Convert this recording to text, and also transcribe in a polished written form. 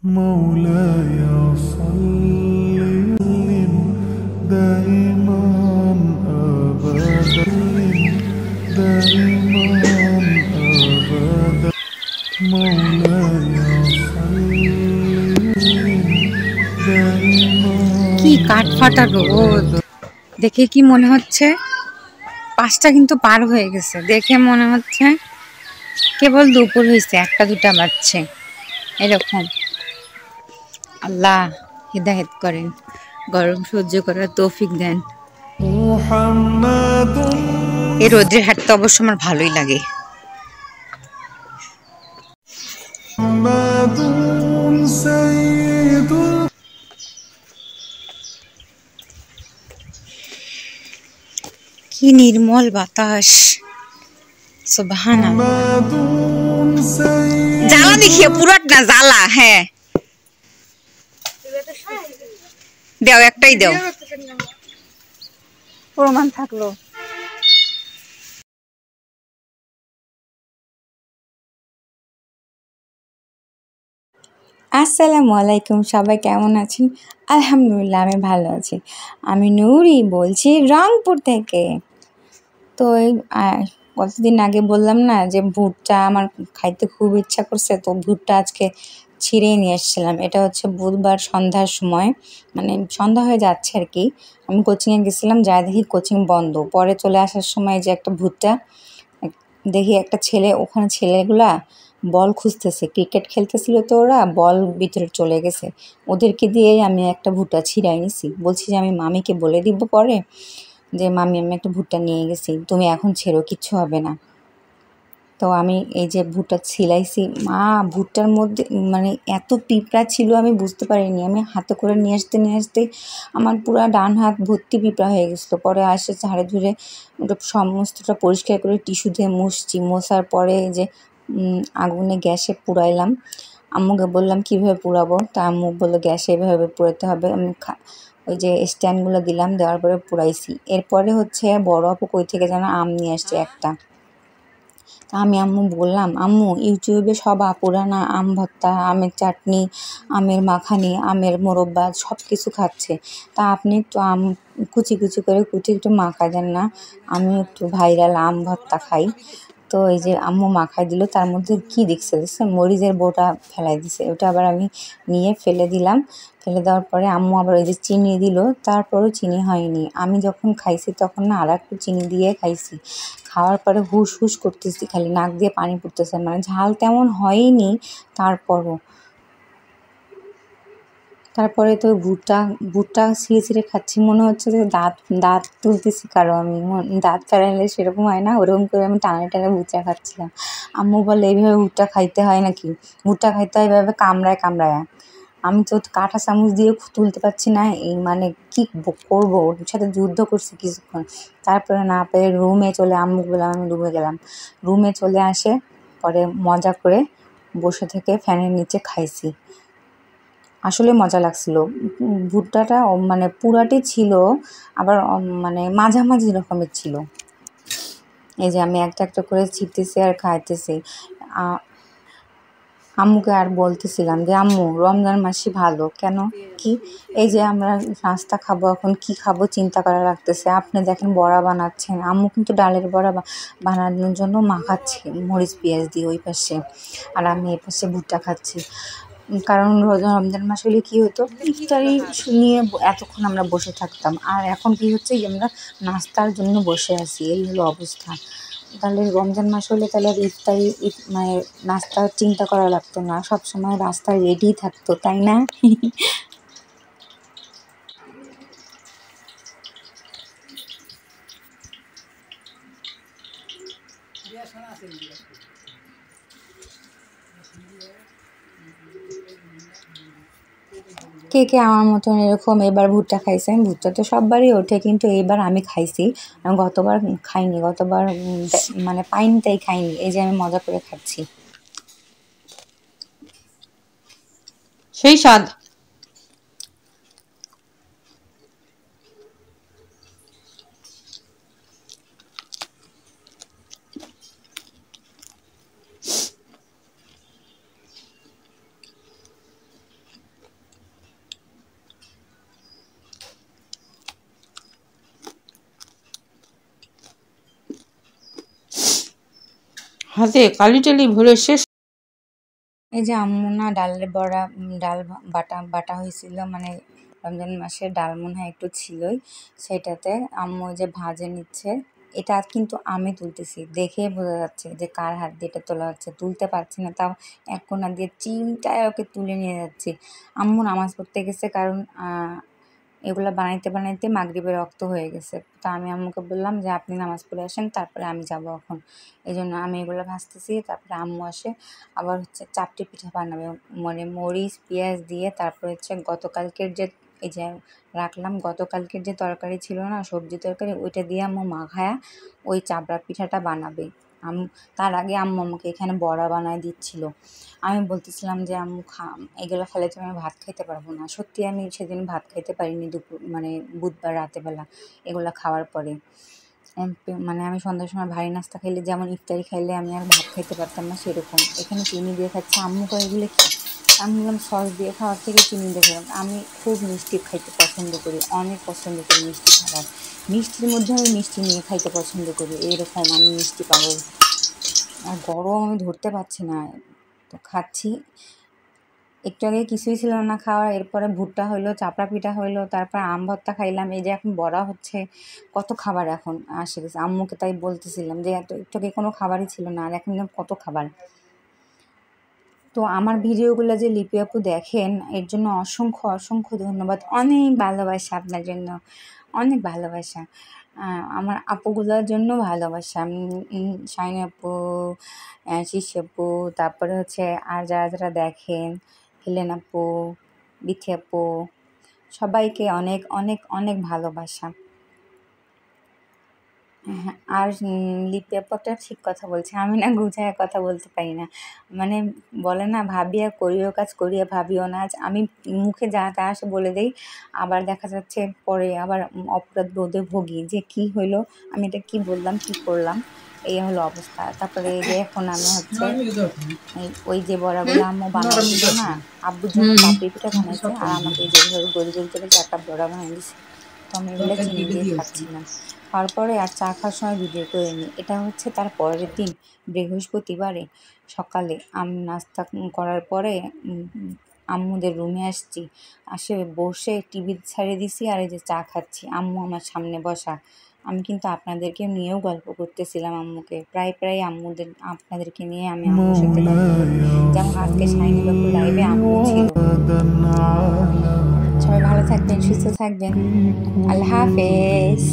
مولاي صل وسلم دائما أبدا دائما أبدا مولاي صل وسلم دائما কি কাঠফাটা রোদ দেখে কি মনে হচ্ছে 5টা কিন্তু পার হয়ে গেছে। দেখে মনে হচ্ছে কেবল দুপুর হয়েছে, 1টা 2টা বাজছে এরকম। আল্লাহ হিদায়াত করেন, গরম সহ্য করার তৌফিক দেন। محمد এই রোদ্রে হাঁটতে অবশ্য আমার ভালোই লাগে। محمد سيد কি নির্মল বাতাস, সুবহানাল্লাহ। محمد سيد জ্বালা দেখিয়ে পুরাট না জ্বালা। হ্যাঁ দাও, একটাই দাও, প্রমাণ থাকলো। আসসালামু আলাইকুম, সবাই কেমন আছেন? আলহামদুলিল্লাহ আমি ভালো আছি। আমি নূরি বলছি রংপুর থেকে। তো কতদিন আগে বললাম না যে ভুট্টা আমার খাইতে খুব ইচ্ছা করছে, তো ভুট্টা আজকে ছিঁড়েই নিয়ে এসেছিলাম। এটা হচ্ছে বুধবার সন্ধ্যার সময়, মানে সন্ধ্যা হয়ে যাচ্ছে আর কি। আমি কোচিংয়ে গেছিলাম, যা দেখি কোচিং বন্ধ। পরে চলে আসার সময় যে একটা ভুট্টা দেখি, একটা ছেলে ওখানে, ছেলেগুলা বল খুঁজতেছে, ক্রিকেট খেলতেছিল, তো ওরা বল ভিতরে চলে গেছে। ওদেরকে দিয়েই আমি একটা ভুট্টা ছিঁড়াই নিছি। বলছি যে আমি মামিকে বলে দিব পরে যে মামি আমি একটা ভুট্টা নিয়ে গেছি, তুমি এখন ছেড়ো, কিচ্ছু হবে না। তো আমি এই যে ভুট্টা ছিলাইছি, মা ভুট্টার মধ্যে মানে এত পিঁপড়া ছিল আমি বুঝতে পারিনি। আমি হাতে করে নিয়ে আসতে আমার পুরা ডান হাত ভর্তি পিঁপড়া হয়ে গেছিলো। পরে আসে ঝাড়ে ধুরে ওটা সমস্তটা পরিষ্কার করে টিস্যু দিয়ে মুছছি। মোছার পরে এই যে আগুনে গ্যাসে পুড়াইলাম। আম্মুকে বললাম কীভাবে পুড়াবো, তা আম্মু বললো গ্যাসে এভাবে পুড়াতে হবে। আমি ওই যে স্ট্যান্ডগুলো দিলাম, দেওয়ার পরে পুড়াইছি। এরপরে হচ্ছে বড় আপু কই থেকে যেন আম নিয়ে আসছে একটা। তা আমি আম্মু বললাম, আম্মু ইউটিউবে সব আপুরা না আম ভর্তা, আমের চাটনি, আমের মাখানি, আমের মোরব্বা সব কিছু খাচ্ছে, তা আপনি একটু আম কুচি কুচি করে একটু মাখা দেন না, আমি একটু ভাইরাল আম ভর্তা খাই। তো এই যে আম্মু মাখাই দিল, তার মধ্যে কি দেখছে মরিচের বোটা ফেলাই দিছে। ওটা আবার আমি নিয়ে ফেলে দিলাম। ফেলে দেওয়ার পরে আম্মু আবার ওই যে চিনি দিল, তারপরেও চিনি হয়নি। আমি যখন খাইছি তখন না আর একটু চিনি দিয়ে খাইছি। খাওয়ার পরে হুস হুস করতেছি, খালি নাক দিয়ে পানি পড়তেছে, মানে ঝাল তেমন হয়নি। তারপরে তো ভুট্টা ছিঁড়ে খাচ্ছি, মনে হচ্ছে যে দাঁত দাঁত তুলতেছি কারো। আমি দাঁত ফেরাইলে সেরকম হয় না, ওরকম করে আমি টানে টানে ভুট্টা খাচ্ছিলাম। আম্মু বলে এইভাবে ভুট্টা খাইতে হয় নাকি, ভুট্টা খাইতে হয় এভাবে কামড়ায় কামড়ায়। আমি তো কাঁটা চামচ দিয়ে তুলতে পারছি না, এই মানে কি করবো, ওর সাথে যুদ্ধ করছি কিছুক্ষণ। তারপরে না পেরে আম্মুকে বললাম আমি রুমে গেলাম। রুমে চলে আসে পরে মজা করে বসে থেকে ফ্যানের নিচে খাইছি। আসলে মজা লাগছিল। ভুট্টাটা মানে পুরাটি ছিল, আবার মানে মাঝামাঝি রকমের ছিল। এই যে আমি একটা একটা করে ছিটতেছি আর খাইতেছি। আম্মুকে আর বলতেছিলাম যে আম্মু রমজান মাসই ভালো কেন, কি এই যে আমরা নাস্তা খাবো, এখন কি খাবো চিন্তা করা লাগতেছে। আপনি দেখেন বড়া বানাচ্ছেন, আম্মু কিন্তু ডালের বড়া বানানোর জন্য মাখাচ্ছে মরিচ পেঁয়াজ দিয়ে ওই পাশে, আর আমি এই পাশে ভুট্টা খাচ্ছি। কারণ রমজান মাস হলে কী হতো, ইফতারি নিয়ে এতক্ষণ আমরা বসে থাকতাম, আর এখন কি হচ্ছে আমরা নাস্তার জন্য বসে আছি, এই হলো অবস্থা। তাহলে রমজান মাস হলে তাহলে আর ইফতারি মানে নাস্তার চিন্তা করা লাগতো না, সব সময় রাস্তায় রেডি থাকতো, তাই না? কে কে আমার মতন এরকম এবার ভুট্টা খাইছেন? ভুট্টা তো সববারই ওঠে, কিন্তু এইবার আমি খাইছি। আমি গতবার খাইনি, গতবার মানে পাইনি তাই খাইনি। এই যে আমি মজা করে খাচ্ছি। সেই স্বাদ। হাতে কালি টালি ভরে শেষ। এই যে আম্মু না ডালের বড়া ডাল বাটা বাটা হয়েছিল, মানে রমজান মাসে ডাল মনে হয় একটু ছিলই, সেটাতে আম্মু যে ভাজে নিচ্ছে। এটা কিন্তু আমি তুলতেছি, দেখে বোঝা যাচ্ছে যে কার হাত দিয়ে এটা তোলা হচ্ছে। তুলতে পারছি না, তাও এক কোনা দিয়ে চিমটায় ওকে তুলে নিয়ে যাচ্ছি। আম্মু নামাজ পড়তে গেছে, কারণ এগুলো বানাইতে বানাইতে মাগরিবের রক্ত হয়ে গেছে। তো আমি আম্মুকে বললাম যে আপনি নামাজ পড়ে আসেন, তারপরে আমি যাব এখন। এই জন্য আমি এগুলো ভাজতেছি, তারপরে আম্মু আসে। আবার হচ্ছে চাপটি পিঠা বানাবে, মানে মরিচ পেঁয়াজ দিয়ে। তারপরে হচ্ছে গতকালকের যে এই যে রাখলাম, গতকালকের যে তরকারি ছিল না, সবজি তরকারি, ওইটা দিয়ে আম্মু মাখায়া ওই চাপড়া পিঠাটা বানাবে। তার আগে আম্মু আমাকে এখানে বড়া বানায় দিচ্ছিল। আমি বলতেছিলাম যে আম্মু এগুলো খেলে তো আমি ভাত খাইতে পারবো না। সত্যি আমি সেদিন ভাত খাইতে পারিনি দুপুর, মানে বুধবার রাতেবেলা এগুলো খাওয়ার পরে। মানে আমি সন্ধ্যার সময় ভারী নাস্তা খাইলে, যেমন ইফতারি খাইলে আমি আর ভাত খাইতে পারতাম না, সেরকম। এখানে চিনি দিয়ে খাচ্ছে। আম্মু করে এগুলো কি? আমি বললাম সস দিয়ে খাওয়ার থেকে চিনি দিয়ে খেলাম। আমি খুব মিষ্টি খাইতে পছন্দ করি, অনেক পছন্দ করি মিষ্টি খাবার। মিষ্টির মধ্যে আমি মিষ্টি নিয়ে খাইতে পছন্দ করি, এইরকম আমি মিষ্টি পাগল। আর গরম আমি ধরতে পারছি না, তো খাচ্ছি। একটু আগে কিছুই ছিল না খাওয়ার, এরপরে ভুট্টা হইলো, চাপড়া পিঠা হইলো, তারপর আম ভর্তা খাইলাম। এই যে এখন বড়া হচ্ছে, কত খাবার এখন আসে গেছে। আম্মুকে তাই বলতেছিলাম যে এত একটু আগে কোনো খাবারই ছিল না, আর এখন কত খাবার। তো আমার ভিডিওগুলো যে লিপি আপু দেখেন, এর জন্য অসংখ্য অসংখ্য ধন্যবাদ। অনেক ভালোবাসা আপনার জন্য, অনেক ভালোবাসা। আমার আপুগুলোর জন্য ভালোবাসা। শাইন আপু, শিশি আপু, তারপরে হচ্ছে আর যারা যারা দেখেন, হেলেন আপু, বিথি আপু, সবাইকে অনেক অনেক অনেক ভালোবাসা। হ্যাঁ, আর লিপি আপু একটা ঠিক কথা বলছে, আমি না গুছায় কথা বলতে পারি না। মানে বলে না, ভাবিয়া করিও কাজ, করিয়া ভাবিও না। আজ আমি মুখে যা তা আসে বলে দেই, আবার দেখা যাচ্ছে পরে আবার অপরাধ বোধে ভোগী যে কি হইলো, আমি এটা কি বললাম, কি করলাম, এই হলো অবস্থা। তারপরে এই যে এখন আমি হচ্ছে ওই যে বড়াগুলো আম্মু বানাই দিল না, আব্বুর জন্য পাপড়ি পিঠা বানাইছে, আর আমাকে এই যেভাবে গড়ি গড়ি করে 4টা বড়া বানিয়ে দিছে। তো আমি এগুলো চিনি দিয়ে খাচ্ছিলাম। তারপরে আর চা খাওয়ার সময় ভিডিও করে নিই। এটা হচ্ছে তার পরের দিন, বৃহস্পতিবারে সকালে আমি নাস্তা করার পরে আম্মুদের রুমে আসছি, আসে বসে টিভি ছাড়িয়ে দিছি, আর এই যে চা খাচ্ছি, আম্মু আমার সামনে বসা। আমি কিন্তু আপনাদেরকে নিয়েও গল্প করতেছিলাম আম্মুকে, প্রায় প্রায় আপনাদেরকে নিয়ে আমি আম্মুর সাথে গল্প করি। যেমন আজকে শাইনি বাবু লাইভে আম্মু ছিল। সবাই ভালো থাকবেন, সুস্থ থাকবেন। আল্লাহ হাফেজ।